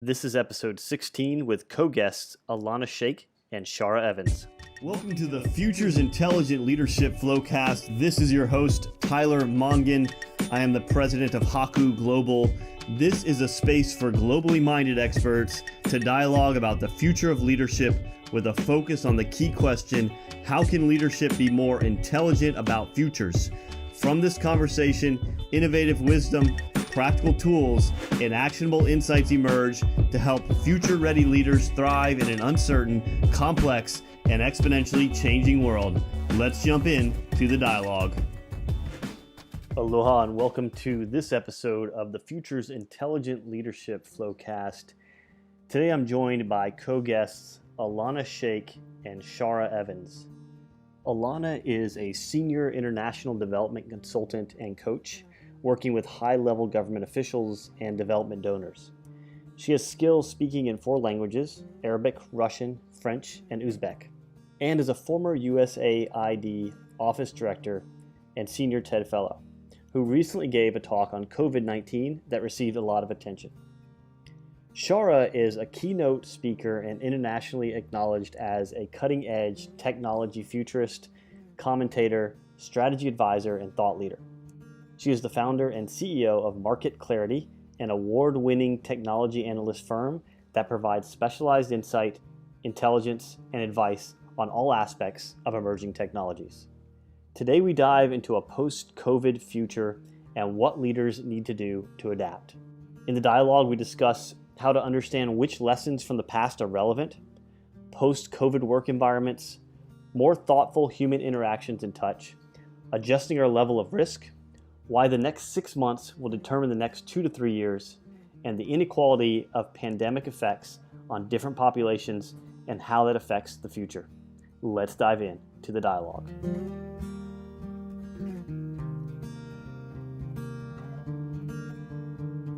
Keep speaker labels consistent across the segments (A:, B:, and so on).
A: This is episode 16 with co-guests Alanna Shaikh and Shara Evans. Welcome to the Futures Intelligent Leadership Flowcast. This is your host, Tyler Mongan. I am the president of Haku Global. This is a space for globally minded experts to dialogue about the future of leadership with a focus on the key question, how can leadership be more intelligent about futures? From this conversation, innovative wisdom, practical tools, and actionable insights emerge to help future-ready leaders thrive in an uncertain, complex, and exponentially changing world. Let's jump in to the dialogue. Aloha and welcome to this episode of the Futures Intelligent Leadership Flowcast. Today I'm joined by co-guests Alanna Shaikh and Shara Evans. Alanna is a senior international development consultant and coach, working with high-level government officials and development donors. She has skills speaking in 4 languages, Arabic, Russian, French, and Uzbek, and is a former USAID office director and senior TED Fellow, who recently gave a talk on COVID-19 that received a lot of attention. Shara is a keynote speaker and internationally acknowledged as a cutting-edge technology futurist, commentator, strategy advisor, and thought leader. She is the founder and CEO of Market Clarity, an award-winning technology analyst firm that provides specialized insight, intelligence, and advice on all aspects of emerging technologies. Today we dive into a post-COVID future and what leaders need to do to adapt. In the dialogue, we discuss how to understand which lessons from the past are relevant, post-COVID work environments, more thoughtful human interactions and touch, adjusting our level of risk, why the next 6 months will determine the next 2 to 3 years, and the inequality of pandemic effects on different populations and how that affects the future. Let's dive in to the dialogue.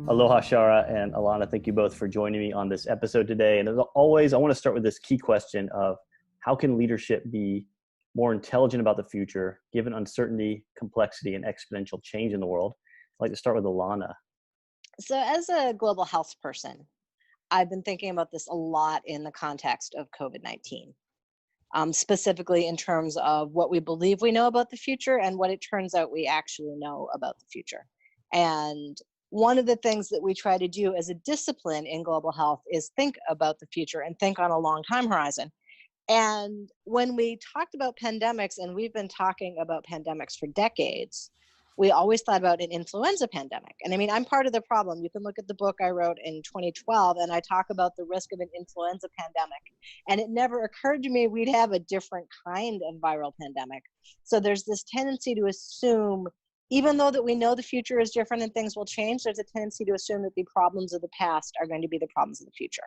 A: Aloha, Shara and Alanna. Thank you both for joining me on this episode today. And as always, I want to start with this key question of how can leadership be more intelligent about the future, given uncertainty, complexity, and exponential change in the world? I'd like to start with Alanna.
B: So, as a global health person, I've been thinking about this a lot in the context of COVID-19, specifically in terms of what we believe we know about the future and what it turns out we actually know about the future. And one of the things that we try to do as a discipline in global health is think about the future and think on a long time horizon. And when we talked about pandemics, and we've been talking about pandemics for decades, we always thought about an influenza pandemic. And I mean, I'm part of the problem. You can look at the book I wrote in 2012, and I talk about the risk of an influenza pandemic. And it never occurred to me we'd have a different kind of viral pandemic. So there's this tendency to assume, even though that we know the future is different and things will change, there's a tendency to assume that the problems of the past are going to be the problems of the future.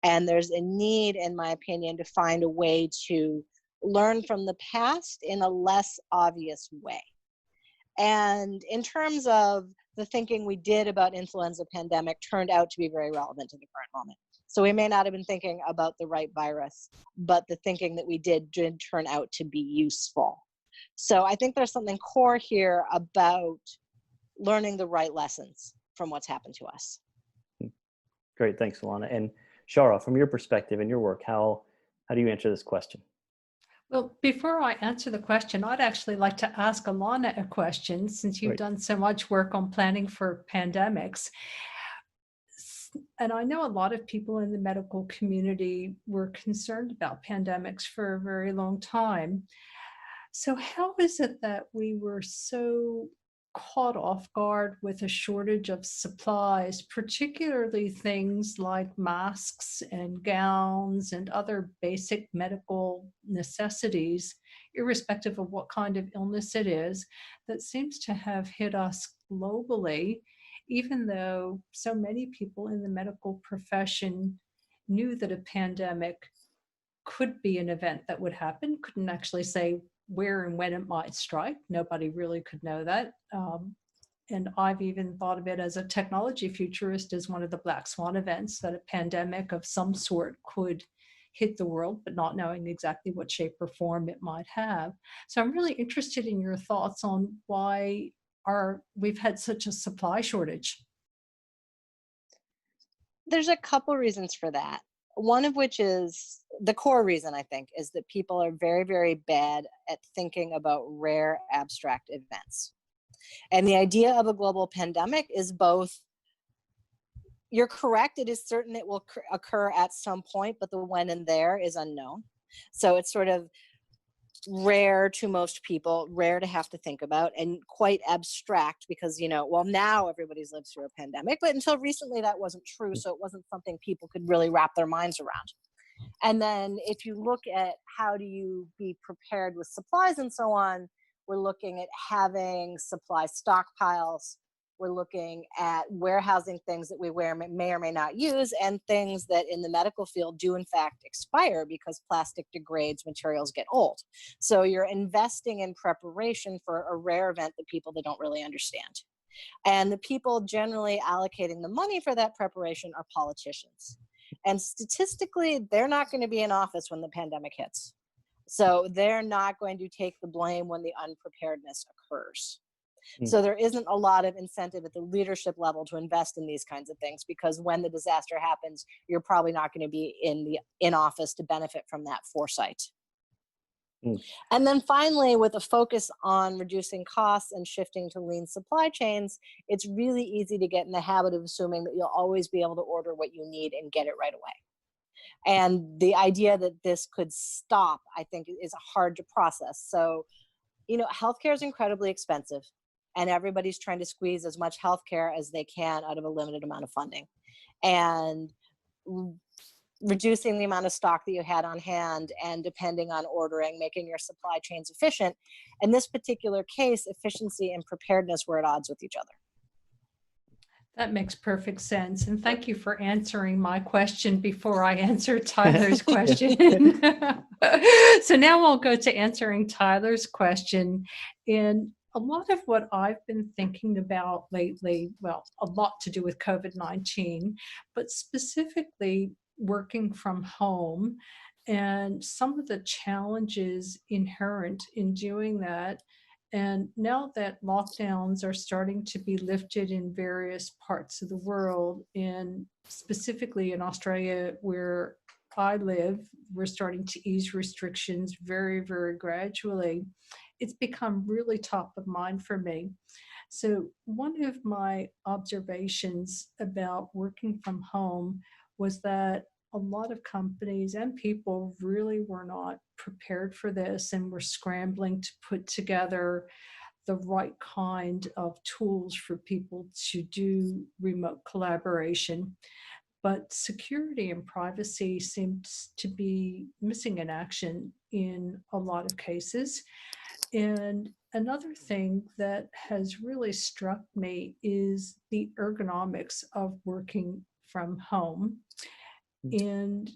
B: And there's a need, in my opinion, to find a way to learn from the past in a less obvious way. And in terms of the thinking we did about influenza pandemic turned out to be very relevant to the current moment. So we may not have been thinking about the right virus, but the thinking that we did turn out to be useful. So I think there's something core here about learning the right lessons from what's happened to us.
A: Great, thanks, Alanna. And Shara, from your perspective and your work, how do you answer this question?
C: Well, before I answer the question, I'd actually like to ask Alanna a question, since you've done so much work on planning for pandemics. And I know a lot of people in the medical community were concerned about pandemics for a very long time. So how is it that we were so caught off guard with a shortage of supplies, particularly things like masks and gowns and other basic medical necessities, irrespective of what kind of illness it is, that seems to have hit us globally, even though so many people in the medical profession knew that a pandemic could be an event that would happen, couldn't actually say where and when it might strike. Nobody really could know that. And I've even thought of it as a technology futurist as one of the black swan events, that a pandemic of some sort could hit the world, but not knowing exactly what shape or form it might have. So I'm really interested in your thoughts on why we've had such a supply shortage.
B: There's a couple reasons for that. One of which is the core reason, I think, is that people are very, very bad at thinking about rare abstract events. And the idea of a global pandemic is both, you're correct, it is certain it will occur at some point, but the when and there is unknown. So it's sort of rare to most people, rare to have to think about, and quite abstract because, well, now everybody's lived through a pandemic, but until recently that wasn't true. So it wasn't something people could really wrap their minds around. And then if you look at how do you be prepared with supplies and so on, we're looking at having supply stockpiles. We're looking at warehousing things that we may or may not use, and things that in the medical field do in fact expire because plastic degrades, materials get old. So you're investing in preparation for a rare event that people that don't really understand. And the people generally allocating the money for that preparation are politicians. And statistically, they're not going to be in office when the pandemic hits. So they're not going to take the blame when the unpreparedness occurs. So there isn't a lot of incentive at the leadership level to invest in these kinds of things, because when the disaster happens, you're probably not going to be in office to benefit from that foresight. And then finally, with a focus on reducing costs and shifting to lean supply chains, it's really easy to get in the habit of assuming that you'll always be able to order what you need and get it right away. And the idea that this could stop, I think, is hard to process. So, healthcare is incredibly expensive, and everybody's trying to squeeze as much healthcare as they can out of a limited amount of funding. And reducing the amount of stock that you had on hand and depending on ordering, making your supply chains efficient. In this particular case, efficiency and preparedness were at odds with each other.
C: That makes perfect sense. And thank you for answering my question before I answer Tyler's question. So now we'll go to answering Tyler's question. And a lot of what I've been thinking about lately, well, a lot to do with COVID-19, but specifically working from home and some of the challenges inherent in doing that. And now that lockdowns are starting to be lifted in various parts of the world, and specifically in Australia, where I live, we're starting to ease restrictions very, very gradually. It's become really top of mind for me. So one of my observations about working from home was that a lot of companies and people really were not prepared for this and were scrambling to put together the right kind of tools for people to do remote collaboration. But security and privacy seems to be missing in action in a lot of cases. And another thing that has really struck me is the ergonomics of working from home. And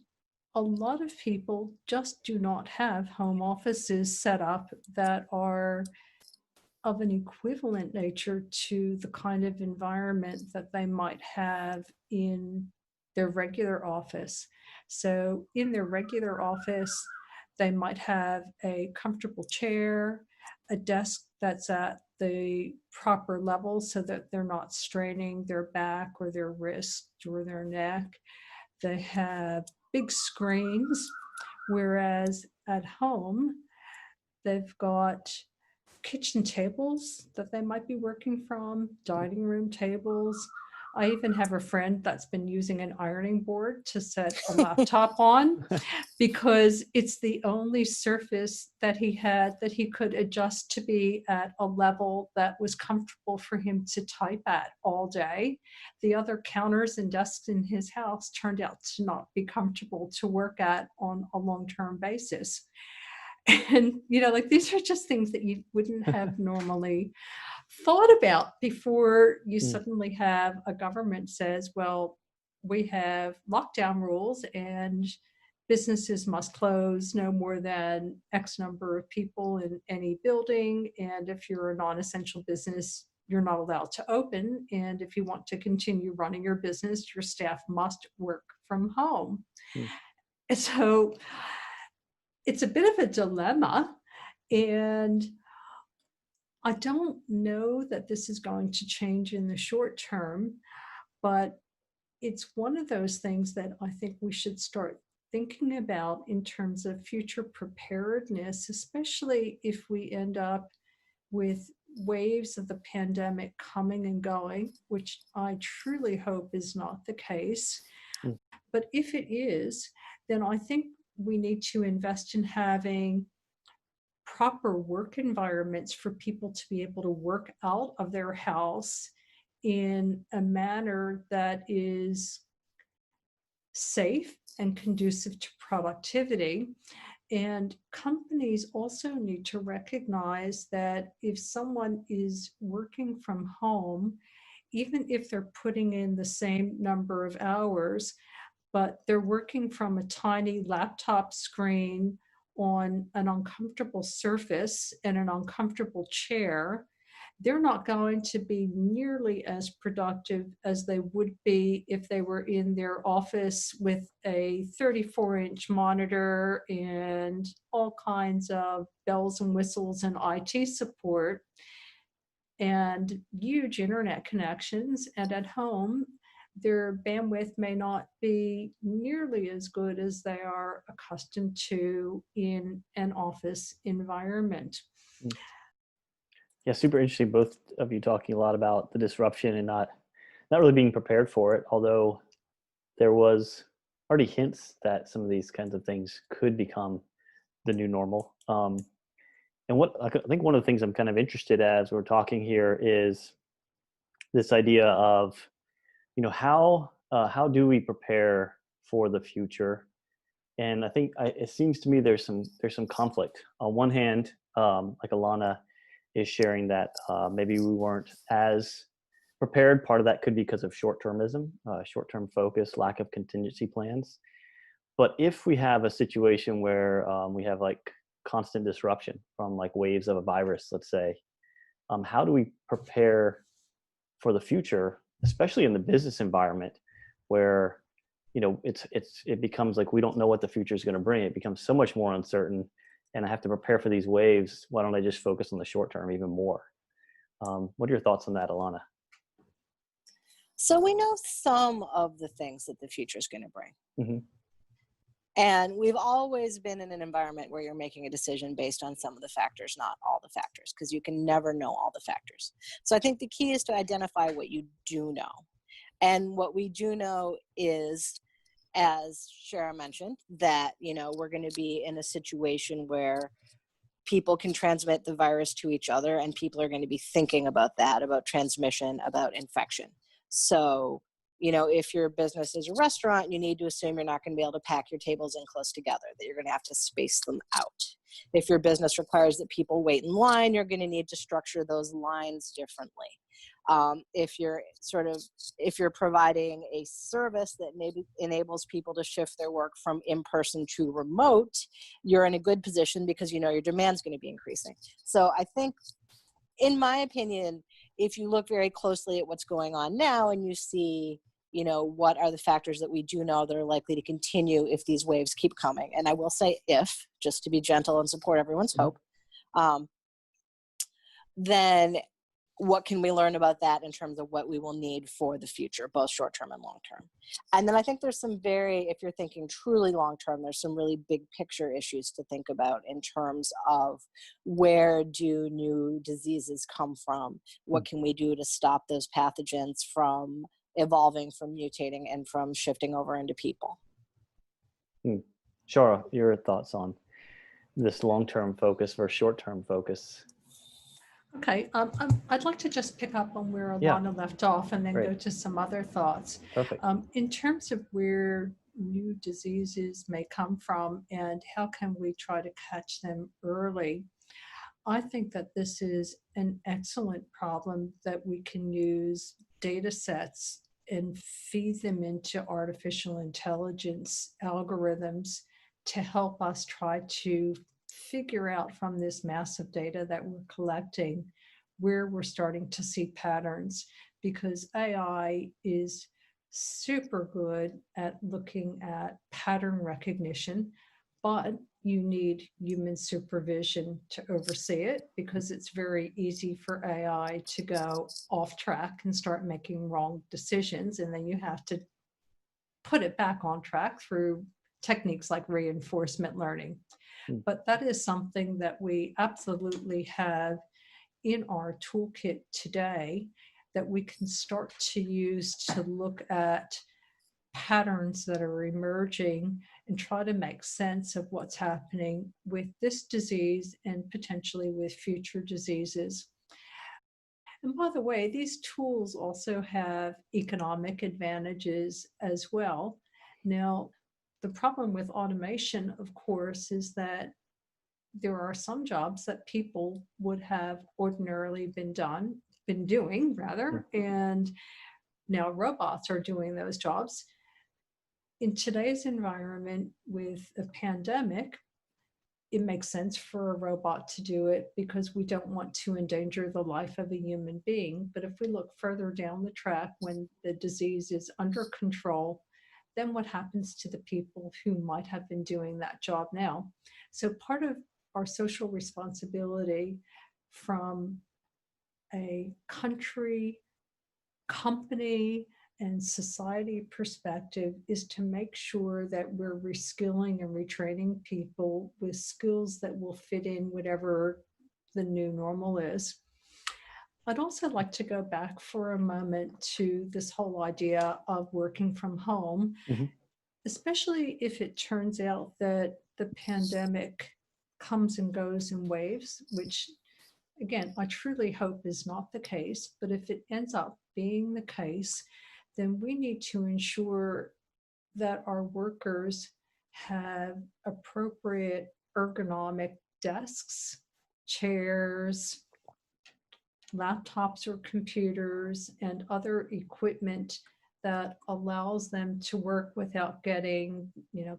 C: a lot of people just do not have home offices set up that are of an equivalent nature to the kind of environment that they might have in their regular office. So in their regular office, they might have a comfortable chair, a desk that's at the proper level so that they're not straining their back or their wrist or their neck. They have big screens, whereas at home, they've got kitchen tables that they might be working from, dining room tables. I even have a friend that's been using an ironing board to set a laptop on because it's the only surface that he had that he could adjust to be at a level that was comfortable for him to type at all day. The other counters and desks in his house turned out to not be comfortable to work at on a long-term basis. And, these are just things that you wouldn't have normally thought about before you suddenly have a government says, well, we have lockdown rules and businesses must close no more than X number of people in any building. And if you're a non-essential business, you're not allowed to open. And if you want to continue running your business, your staff must work from home. And so it's a bit of a dilemma, and I don't know that this is going to change in the short term, but it's one of those things that I think we should start thinking about in terms of future preparedness, especially if we end up with waves of the pandemic coming and going, which I truly hope is not the case.
A: Mm.
C: But if it is, then I think we need to invest in having proper work environments for people to be able to work out of their house in a manner that is safe and conducive to productivity. And companies also need to recognize that if someone is working from home, even if they're putting in the same number of hours, but they're working from a tiny laptop screen on an uncomfortable surface and an uncomfortable chair, they're not going to be nearly as productive as they would be if they were in their office with a 34-inch monitor and all kinds of bells and whistles and IT support and huge internet connections. And at home, their bandwidth may not be nearly as good as they are accustomed to in an office environment.
A: Mm. Yeah, super interesting. Both of you talking a lot about the disruption and not really being prepared for it. Although there was already hints that some of these kinds of things could become the new normal. And what I think one of the things I'm kind of interested as we're talking here is this idea of, how do we prepare for the future? And I think it seems to me there's some conflict. On one hand, like Alanna is sharing that maybe we weren't as prepared. Part of that could be because of short-termism, short-term focus, lack of contingency plans. But if we have a situation where we have like constant disruption from like waves of a virus, let's say, how do we prepare for the future, especially in the business environment where it becomes like we don't know what the future is going to bring. It becomes so much more uncertain, and I have to prepare for these waves. Why don't I just focus on the short term even more? What are your thoughts on that, Alanna?
B: So we know some of the things that the future is going to bring.
A: Mm-hmm.
B: And we've always been in an environment where you're making a decision based on some of the factors, not all the factors, because you can never know all the factors. So I think the key is to identify what you do know. And what we do know is, as Shara mentioned, that, we're going to be in a situation where people can transmit the virus to each other, and people are going to be thinking about that, about transmission, about infection. So, if your business is a restaurant, you need to assume you're not going to be able to pack your tables in close together, that you're going to have to space them out. If your business requires that people wait in line, you're going to need to structure those lines differently. If you're providing a service that maybe enables people to shift their work from in-person to remote, you're in a good position because your demand's going to be increasing. So I think, in my opinion, if you look very closely at what's going on now and you see, what are the factors that we do know that are likely to continue if these waves keep coming, and I will say if, just to be gentle and support everyone's hope, then what can we learn about that in terms of what we will need for the future, both short term and long term? And then I think there's if you're thinking truly long term, there's some really big picture issues to think about in terms of where do new diseases come from? What can we do to stop those pathogens from evolving, from mutating, and from shifting over into people?
A: Shara, your thoughts on this long-term focus versus short-term focus?
C: Okay, I'd like to just pick up on where
A: Yeah.
C: Alanna left off and then
A: Great.
C: go to some other thoughts.
A: Perfect.
C: In terms of where new diseases may come from and how can we try to catch them early, I think that this is an excellent problem that we can use data sets and feed them into artificial intelligence algorithms to help us try to figure out from this massive data that we're collecting where we're starting to see patterns, because AI is super good at looking at pattern recognition, but you need human supervision to oversee it, because it's very easy for AI to go off track and start making wrong decisions, and then you have to put it back on track through techniques like reinforcement learning. But that is something that we absolutely have in our toolkit today that we can start to use to look at patterns that are emerging and try to make sense of what's happening with this disease and potentially with future diseases. And by the way, these tools also have economic advantages as well. Now, the problem with automation, of course, is that there are some jobs that people would have ordinarily been doing rather, and now robots are doing those jobs. In today's environment with a pandemic, it makes sense for a robot to do it because we don't want to endanger the life of a human being. But if we look further down the track when the disease is under control, then what happens to the people who might have been doing that job now? So part of our social responsibility from a country, company, and society perspective is to make sure that we're reskilling and retraining people with skills that will fit in whatever the new normal is. I'd also like to go back for a moment to this whole idea of working from home, especially if it turns out that the pandemic comes and goes in waves, which again, I truly hope is not the case, but if it ends up being the case, then we need to ensure that our workers have appropriate ergonomic desks, chairs, laptops or computers, and other equipment that allows them to work without getting,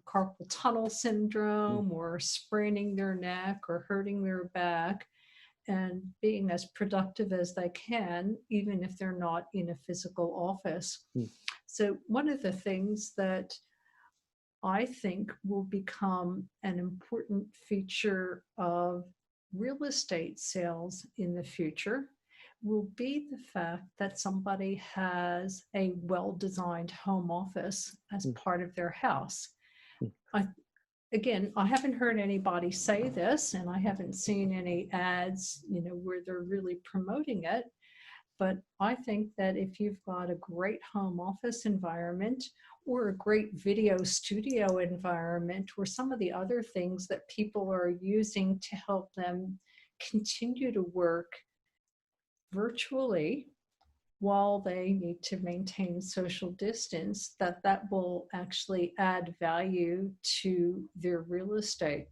C: carpal tunnel syndrome or spraining their neck or hurting their back, and being as productive as they can, even if they're not in a physical office. So one of the things that I think will become an important feature of real estate sales in the future will be the fact that somebody has a well-designed home office as part of their house. Again, I haven't heard anybody say this, and I haven't seen any ads, where they're really promoting it. But I think that if you've got a great home office environment or a great video studio environment or some of the other things that people are using to help them continue to work virtually while they need to maintain social distance, that will actually add value to their real estate.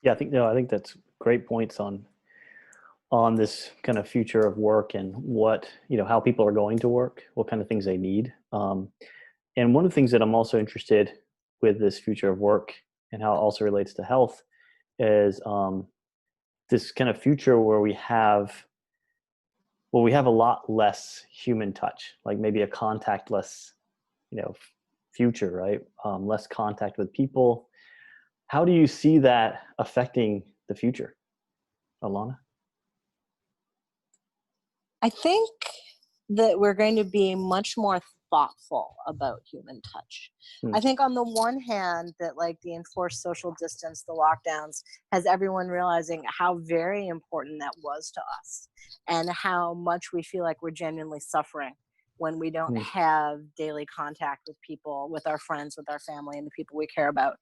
A: Yeah, I think that's great points on this kind of future of work and what, how people are going to work, what kind of things they need. And one of the things that I'm also interested with this future of work and how it also relates to health is this kind of future where we have a lot less human touch, like maybe a contactless, future, right? Less contact with people. How do you see that affecting the future, Alanna?
B: I think that we're going to be much more thoughtful about human touch. I think on the one hand that like the enforced social distance, the lockdowns, has everyone realizing how very important that was to us and how much we feel like we're genuinely suffering when we don't have daily contact with people, with our friends, with our family, and the people we care about.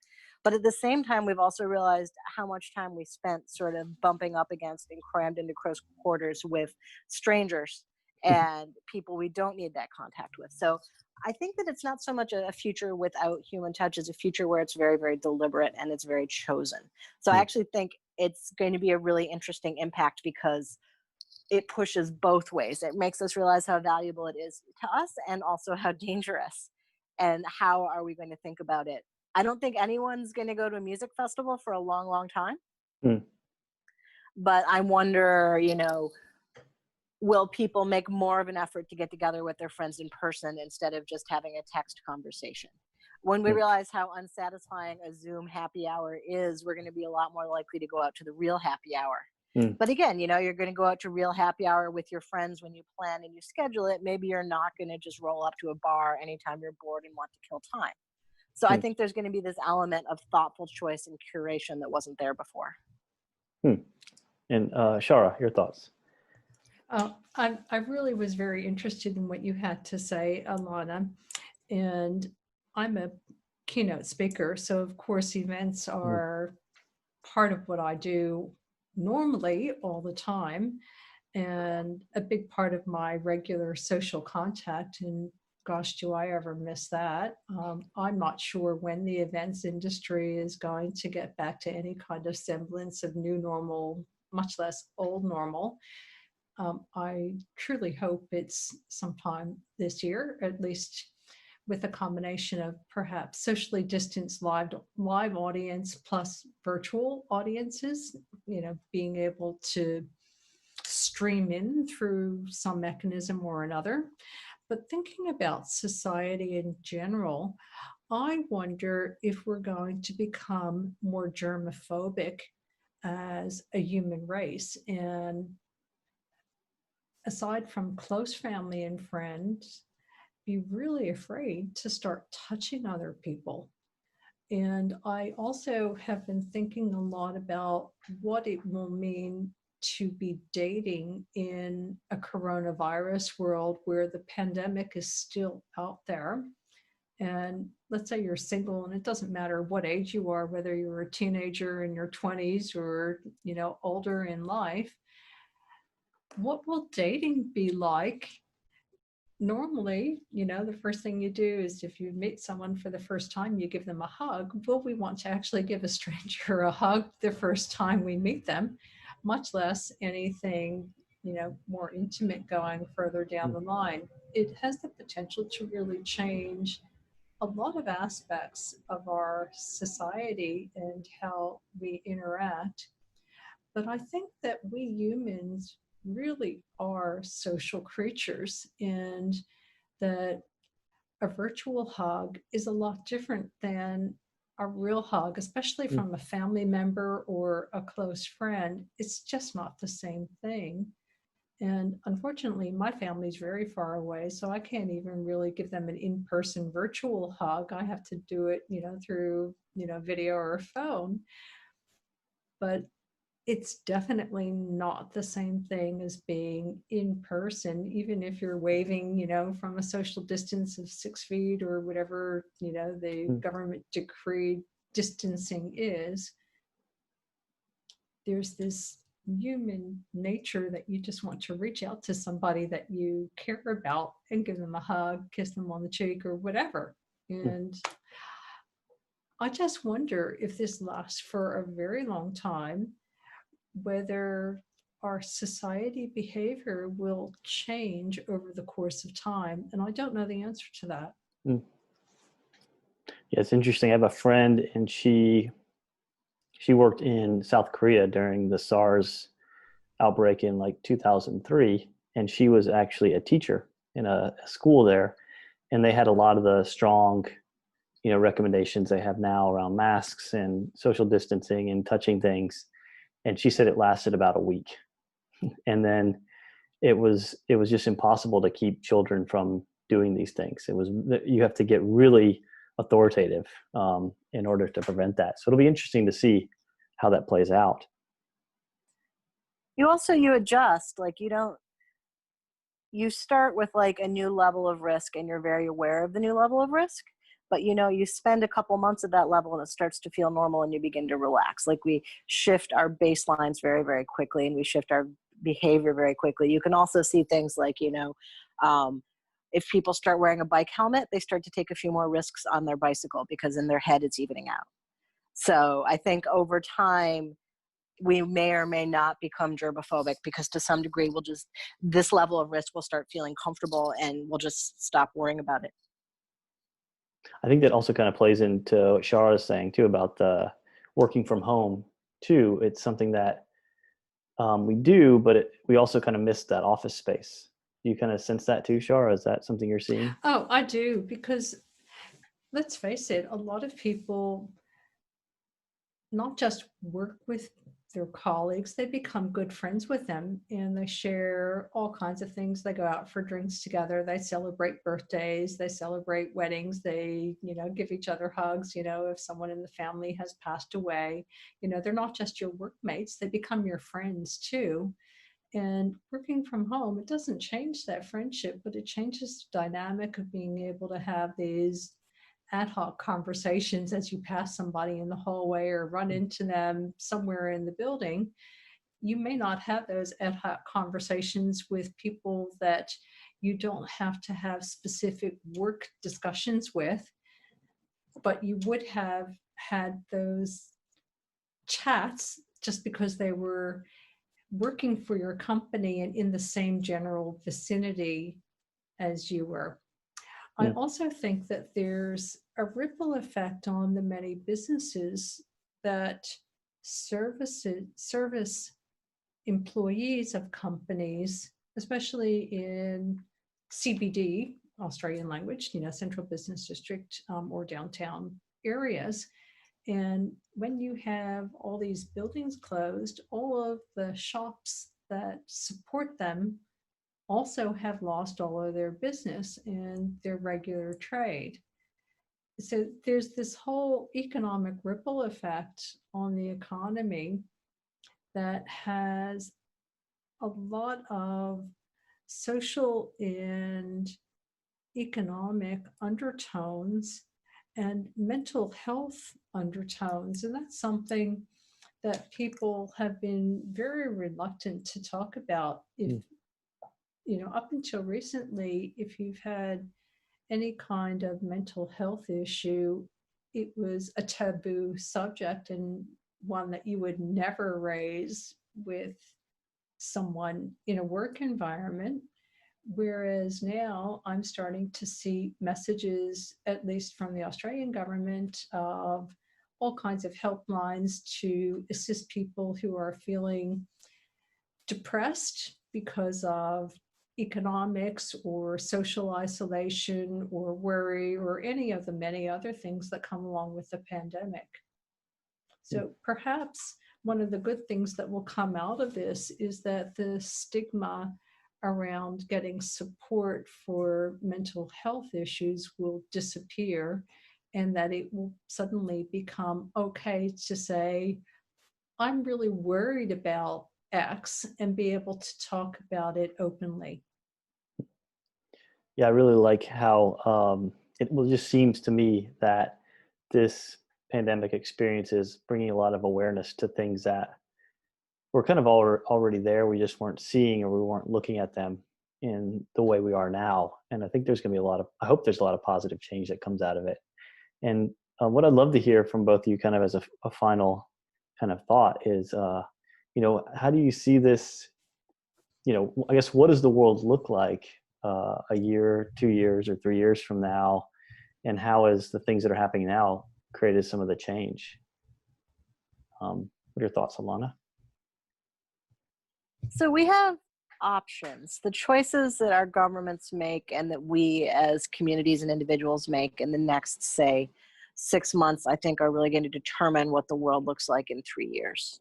B: But at the same time, we've also realized how much time we spent sort of bumping up against and crammed into close quarters with strangers and people we don't need that contact with. So I think that it's not so much a future without human touch as a future where it's very, very deliberate and it's very chosen. So I actually think it's going to be a really interesting impact because it pushes both ways. It makes us realize how valuable it is to us and also how dangerous, and how are we going to think about it. I don't think anyone's going to go to a music festival for a long, long time. But I wonder, will people make more of an effort to get together with their friends in person instead of just having a text conversation? When we realize how unsatisfying a Zoom happy hour is, we're going to be a lot more likely to go out to the real happy hour. But again, you're going to go out to real happy hour with your friends when you plan and you schedule it. Maybe you're not going to just roll up to a bar anytime you're bored and want to kill time. So I
A: Hmm.
B: think there's going to be this element of thoughtful choice and curation that wasn't there before.
A: And Shara, your thoughts?
C: I really was very interested in what you had to say, Alanna, and I'm a keynote speaker, so of course events are part of what I do normally all the time, and a big part of my regular social contact. And gosh, do I ever miss that? I'm not sure when the events industry is going to get back to any kind of semblance of new normal, much less old normal. I truly hope it's sometime this year, at least with a combination of perhaps socially distanced live audience plus virtual audiences, being able to stream in through some mechanism or another. But thinking about society in general, I wonder if we're going to become more germophobic as a human race. And aside from close family and friends, be really afraid to start touching other people. And I also have been thinking a lot about what it will mean to be dating in a coronavirus world where the pandemic is still out there. And let's say you're single, and it doesn't matter what age you are, whether you're a teenager in your 20s or, older in life. What will dating be like? Normally, the first thing you do is if you meet someone for the first time, you give them a hug. Will we want to actually give a stranger a hug the first time we meet them, much less anything, more intimate going further down the line? It has the potential to really change a lot of aspects of our society and how we interact. But I think that we humans really are social creatures, and that a virtual hug is a lot different than a real hug, especially from a family member or a close friend. It's just not the same thing. And unfortunately, my family's very far away, so I can't even really give them an in-person virtual hug. I have to do it, through, video or phone. But it's definitely not the same thing as being in person, even if you're waving, from a social distance of 6 feet or whatever, the government decreed distancing is. There's this human nature that you just want to reach out to somebody that you care about and give them a hug, kiss them on the cheek or whatever. And I just wonder if this lasts for a very long time, whether our society behavior will change over the course of time. And I don't know the answer to that.
A: Yeah, it's interesting. I have a friend, and she worked in South Korea during the SARS outbreak in like 2003, and she was actually a teacher in a school there, and they had a lot of the strong recommendations they have now around masks and social distancing and touching things. And she said it lasted about a week, and then it was just impossible to keep children from doing these things. You have to get really authoritative in order to prevent that. So it'll be interesting to see how that plays out.
B: You adjust, like you start with like a new level of risk and you're very aware of the new level of risk, but you spend a couple months at that level and it starts to feel normal and you begin to relax. Like we shift our baselines very, very quickly, and we shift our behavior very quickly. You can also see things like, if people start wearing a bike helmet, they start to take a few more risks on their bicycle because in their head it's evening out. So I think over time, we may or may not become germophobic because to some degree this level of risk will start feeling comfortable and we'll just stop worrying about it.
A: I think that also kind of plays into what Shara is saying too about the working from home too. It's something that we do, but we also kind of miss that office space. Do you kind of sense that too, Shara? Is that something you're seeing?
C: Oh, I do, because let's face it, a lot of people not just work with their colleagues, they become good friends with them, and they share all kinds of things. They go out for drinks together, they celebrate birthdays, they celebrate weddings, they, give each other hugs, if someone in the family has passed away. They're not just your workmates, they become your friends too. And working from home, it doesn't change that friendship, but it changes the dynamic of being able to have these ad hoc conversations as you pass somebody in the hallway or run into them somewhere in the building. You may not have those ad hoc conversations with people that you don't have to have specific work discussions with, but you would have had those chats just because they were working for your company and in the same general vicinity as you were. I also think that there's a ripple effect on the many businesses that service employees of companies, especially in CBD, Australian language, central business district, or downtown areas. And when you have all these buildings closed, all of the shops that support them also have lost all of their business and their regular trade. So there's this whole economic ripple effect on the economy that has a lot of social and economic undertones and mental health undertones. And that's something that people have been very reluctant to talk about. If up until recently, if you've had any kind of mental health issue, it was a taboo subject and one that you would never raise with someone in a work environment. Whereas now I'm starting to see messages, at least from the Australian government, of all kinds of helplines to assist people who are feeling depressed because of economics or social isolation or worry or any of the many other things that come along with the pandemic. So perhaps one of the good things that will come out of this is that the stigma around getting support for mental health issues will disappear, and that it will suddenly become okay to say, I'm really worried about X, and be able to talk about it openly.
A: Yeah, I really like how it just seems to me that this pandemic experience is bringing a lot of awareness to things that were kind of already there. We just weren't seeing, or we weren't looking at them in the way we are now. And I think there's going to be I hope there's a lot of positive change that comes out of it. And what I'd love to hear from both of you kind of as a final kind of thought is, how do you see this, I guess, what does the world look like a year, 2 years, or 3 years from now? And how is the things that are happening now created some of the change? What are your thoughts, Alanna?
B: So we have options. The choices that our governments make and that we as communities and individuals make in the next, say, 6 months, I think are really going to determine what the world looks like in 3 years.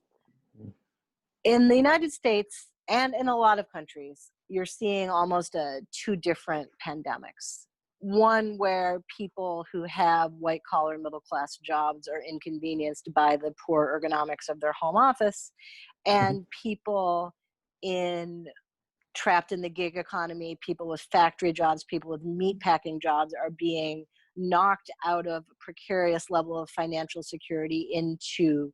B: In the United States and in a lot of countries, you're seeing almost two different pandemics. One where people who have white collar middle class jobs are inconvenienced by the poor ergonomics of their home office, and people trapped in the gig economy, people with factory jobs, people with meat packing jobs are being knocked out of a precarious level of financial security into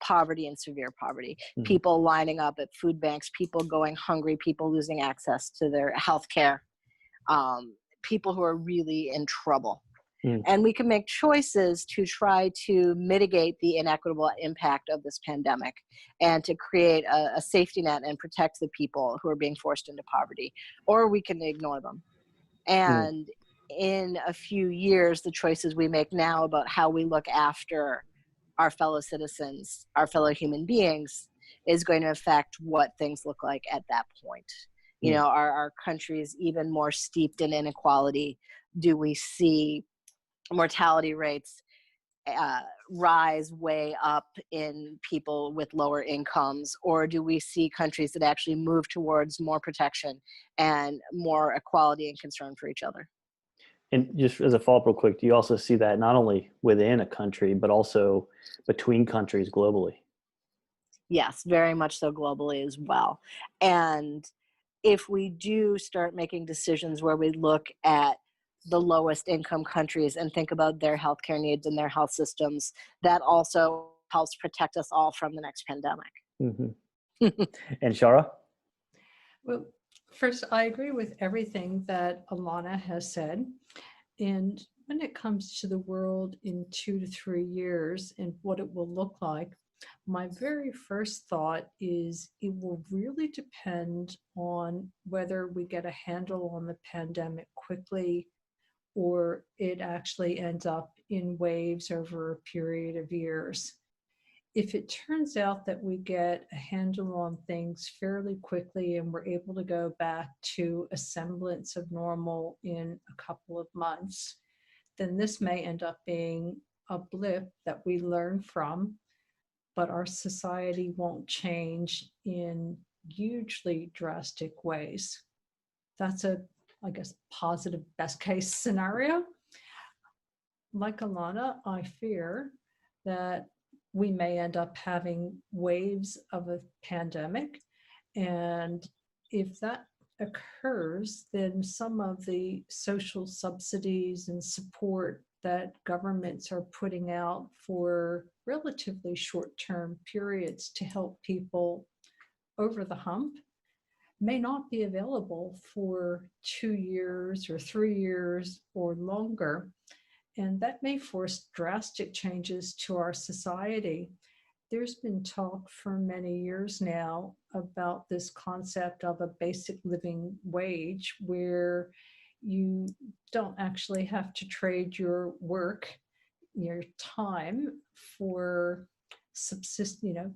B: poverty and severe poverty. People lining up at food banks, people going hungry, people losing access to their health care, people who are really in trouble. And we can make choices to try to mitigate the inequitable impact of this pandemic and to create a safety net and protect the people who are being forced into poverty, or we can ignore them. And in a few years, the choices we make now about how we look after our fellow citizens, our fellow human beings, is going to affect what things look like at that point. Are our countries even more steeped in inequality? Do we see mortality rates rise way up in people with lower incomes, or do we see countries that actually move towards more protection and more equality and concern for each other?
A: And just as a follow-up real quick, do you also see that not only within a country, but also between countries globally?
B: Yes, very much so globally as well. And if we do start making decisions where we look at the lowest income countries and think about their healthcare needs and their health systems, that also helps protect us all from the next pandemic.
A: Hmm. And Shara?
C: Well, first, I agree with everything that Alanna has said. And when it comes to the world in 2 to 3 years and what it will look like, my very first thought is it will really depend on whether we get a handle on the pandemic quickly or it actually ends up in waves over a period of years. If it turns out that we get a handle on things fairly quickly and we're able to go back to a semblance of normal in a couple of months, then this may end up being a blip that we learn from, but our society won't change in hugely drastic ways. That's a, I guess, positive best case scenario. Like Alanna, I fear that we may end up having waves of a pandemic. And if that occurs, then some of the social subsidies and support that governments are putting out for relatively short-term periods to help people over the hump may not be available for 2 years or 3 years or longer. And that may force drastic changes to our society. There's been talk for many years now about this concept of a basic living wage where you don't actually have to trade your work, your time for subsistence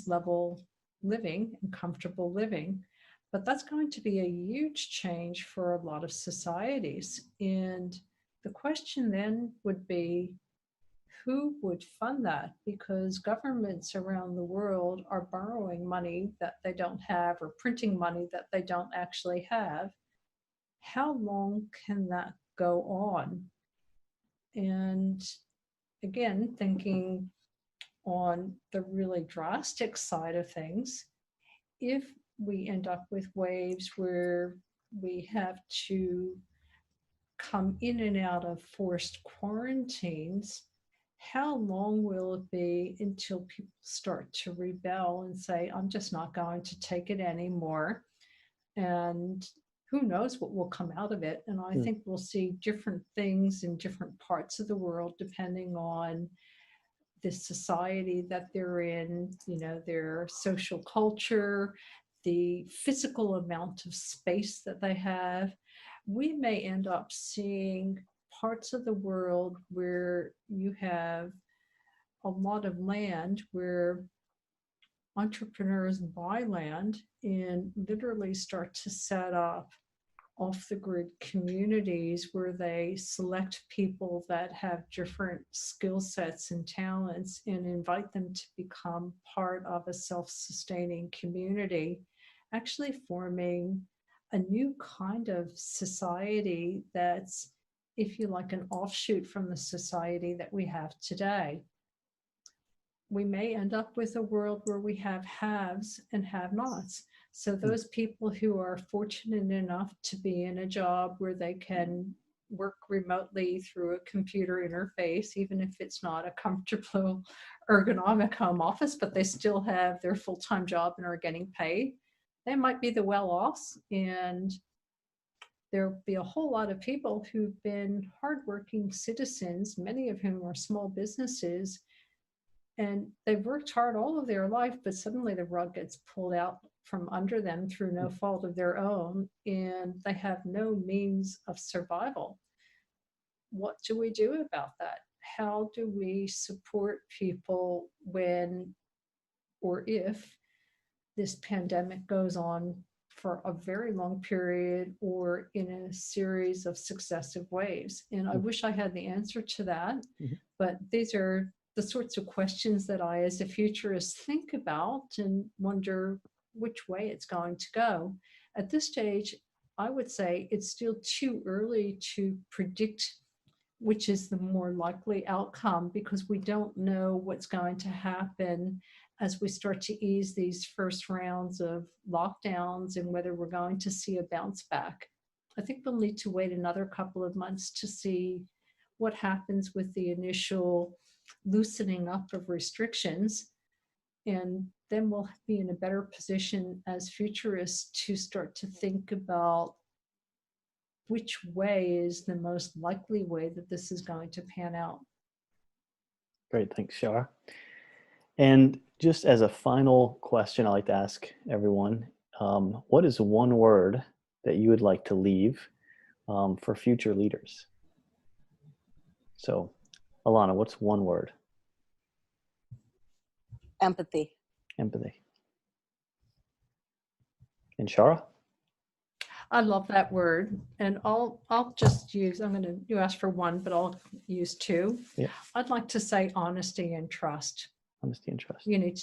C: level living and comfortable living. But that's going to be a huge change for a lot of societies. And the question then would be, who would fund that? Because governments around the world are borrowing money that they don't have or printing money that they don't actually have. How long can that go on? And again, thinking on the really drastic side of things, if we end up with waves where we have to come in and out of forced quarantines, how long will it be until people start to rebel and say, I'm just not going to take it anymore? And who knows what will come out of it? And I think we'll see different things in different parts of the world depending on the society that they're in, their social culture, the physical amount of space that they have. We may end up seeing parts of the world where you have a lot of land where entrepreneurs buy land and literally start to set up off the grid communities where they select people that have different skill sets and talents and invite them to become part of a self-sustaining community, actually forming a new kind of society that's, if you like, an offshoot from the society that we have today. We may end up with a world where we have haves and have-nots. So those people who are fortunate enough to be in a job where they can work remotely through a computer interface, even if it's not a comfortable ergonomic home office, but they still have their full-time job and are getting paid, they might be the well-offs. And there'll be a whole lot of people who've been hardworking citizens, many of whom are small businesses, and they've worked hard all of their life, but suddenly the rug gets pulled out from under them through no fault of their own, and they have no means of survival. What do we do about that? How do we support people when or if this pandemic goes on for a very long period or in a series of successive waves? And I wish I had the answer to that, but these are the sorts of questions that I, as a futurist, think about and wonder which way it's going to go. At this stage, I would say it's still too early to predict which is the more likely outcome, because we don't know what's going to happen as we start to ease these first rounds of lockdowns and whether we're going to see a bounce back. I think we'll need to wait another couple of months to see what happens with the initial loosening up of restrictions. And then we'll be in a better position as futurists to start to think about which way is the most likely way that this is going to pan out.
A: Great, thanks, Shara. And just as a final question, I like to ask everyone, what is one word that you would like to leave for future leaders? So, Alanna, what's one word?
B: Empathy.
A: Empathy. And Shara?
C: I love that word, and I'll just use, you asked for one, but I'll use two.
A: Yeah.
C: I'd like to say honesty and trust.
A: Honesty and trust.
C: You need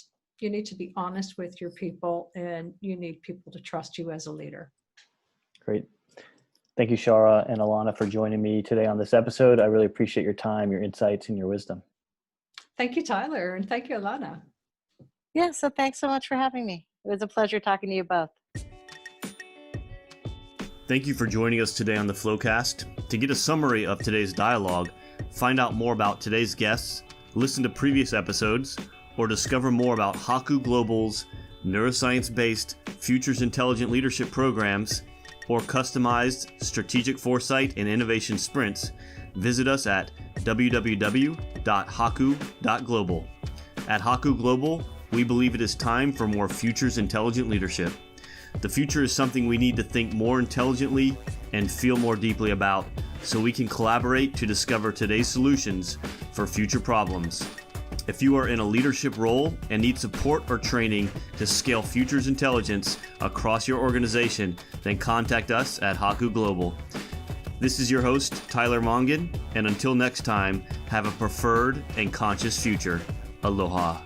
C: to be honest with your people, and you need people to trust you as a leader.
A: Great. Thank you, Shara and Alanna, for joining me today on this episode. I really appreciate your time, your insights, and your wisdom.
C: Thank you, Tyler, and thank you, Alanna.
B: Yeah, so thanks so much for having me. It was a pleasure talking to you both.
A: Thank you for joining us today on the Flowcast. To get a summary of today's dialogue, find out more about today's guests, listen to previous episodes, or discover more about Haku Global's neuroscience-based Futures Intelligent Leadership programs or customized strategic foresight and innovation sprints, visit us at www.haku.global. At Haku Global, we believe it is time for more Futures Intelligent Leadership. The future is something we need to think more intelligently and feel more deeply about, so we can collaborate to discover today's solutions for future problems. If you are in a leadership role and need support or training to scale futures intelligence across your organization, then contact us at Haku Global. This is your host, Tyler Mongan, and until next time, have a preferred and conscious future. Aloha.